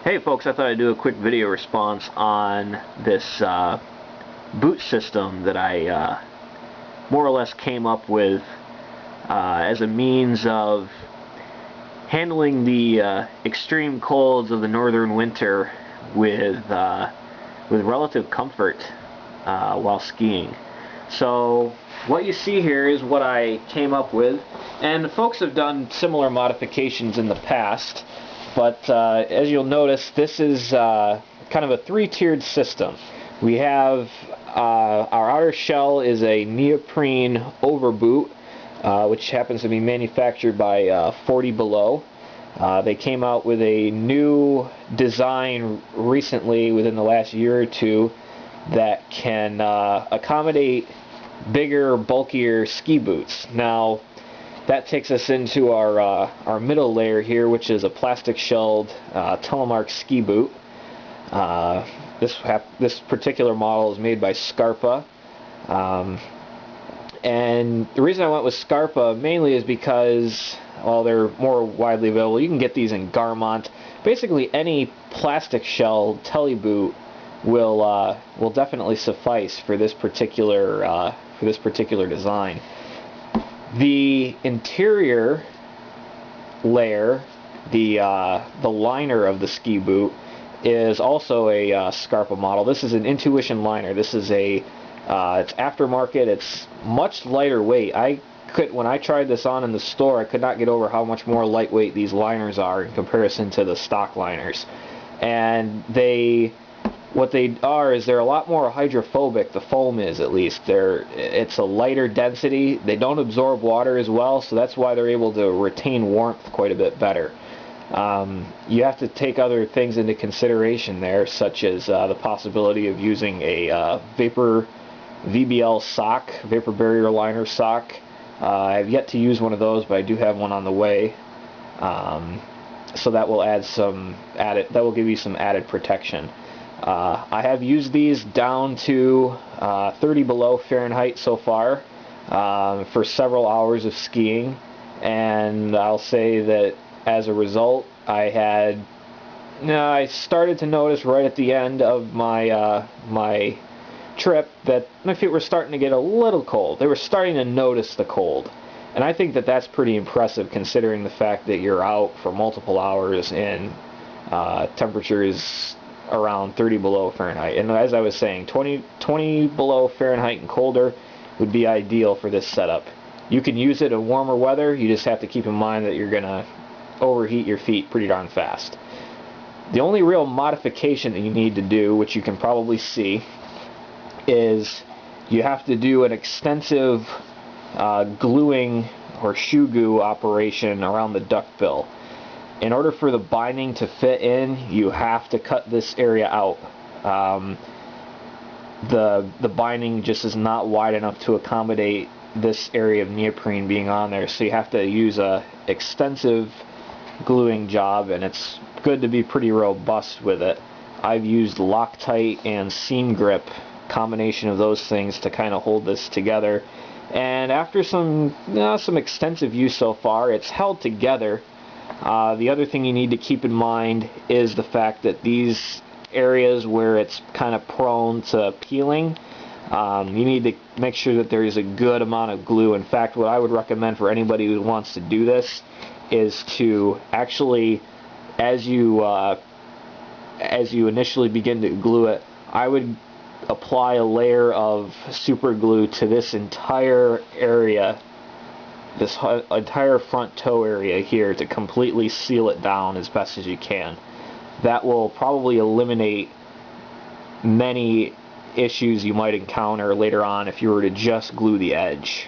Hey folks, I thought I'd do a quick video response on this boot system that I more or less came up with as a means of handling the extreme colds of the northern winter with relative comfort while skiing. So what you see here is what I came up with, and folks have done similar modifications in the past. But as you'll notice, this is kind of a three-tiered system. We have our outer shell is a neoprene overboot, which happens to be manufactured by 40 Below. They came out with a new design recently, within the last year or two, that can accommodate bigger, bulkier ski boots. Now, that takes us into our middle layer here, which is a plastic-shelled Telemark ski boot. This particular model is made by Scarpa. And the reason I went with Scarpa mainly is because, well, they're more widely available. You can get these in Garmont. Basically, any plastic-shelled tele boot will definitely suffice for this particular design. The interior layer, the liner of the ski boot, is also a Scarpa model. This is an Intuition liner. This is it's aftermarket. It's much lighter weight. When I tried this on in the store, I could not get over how much more lightweight these liners are in comparison to the stock liners. And what they are is they're a lot more hydrophobic. The foam is, at least. It's a lighter density. They don't absorb water as well, so that's why they're able to retain warmth quite a bit better. You have to take other things into consideration there, such as the possibility of using a Vapor VBL sock, Vapor Barrier Liner sock. I have yet to use one of those, but I do have one on the way. So that will that will give you some added protection. I have used these down to 30 below Fahrenheit so far for several hours of skiing, and I'll say that as a result, I started to notice right at the end of my trip that my feet were starting to get a little cold. They were starting to notice the cold, and I think that that's pretty impressive considering the fact that you're out for multiple hours in temperatures around 30 below Fahrenheit. And as I was saying, 20 below Fahrenheit and colder would be ideal for this setup. You can use it in warmer weather. You just have to keep in mind that you're gonna overheat your feet pretty darn fast. The only real modification that you need to do, which you can probably see, is you have to do an extensive gluing or shoe goo operation around the duckbill. In order for the binding to fit in, you have to cut this area out. The binding just is not wide enough to accommodate this area of neoprene being on there, so you have to use a extensive gluing job, and it's good to be pretty robust with it. I've used Loctite and Seam Grip, combination of those things, to kind of hold this together, and after some extensive use so far, it's held together. The other thing you need to keep in mind is the fact that these areas where it's kind of prone to peeling, you need to make sure that there is a good amount of glue. In fact, what I would recommend for anybody who wants to do this is to actually, as you initially begin to glue it, I would apply a layer of super glue to this entire area, this entire front toe area here, to completely seal it down as best as you can. That will probably eliminate many issues you might encounter later on if you were to just glue the edge.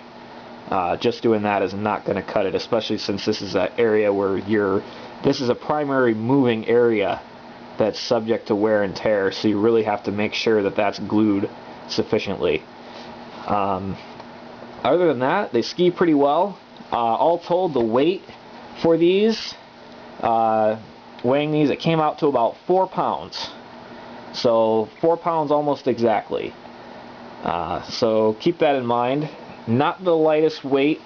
Just doing that is not going to cut it, especially since this is an area where this is a primary moving area that's subject to wear and tear, so you really have to make sure that that's glued sufficiently. Other than that, they ski pretty well. All told, the weight for these, weighing these, it came out to about 4 pounds. So 4 pounds almost exactly. So keep that in mind. Not the lightest weight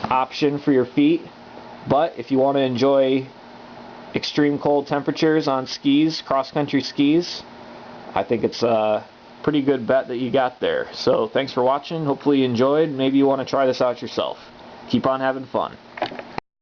option for your feet, but if you want to enjoy extreme cold temperatures on skis, cross-country skis, I think it's a pretty good bet that you got there. So thanks for watching. Hopefully you enjoyed. Maybe you want to try this out yourself. Keep on having fun.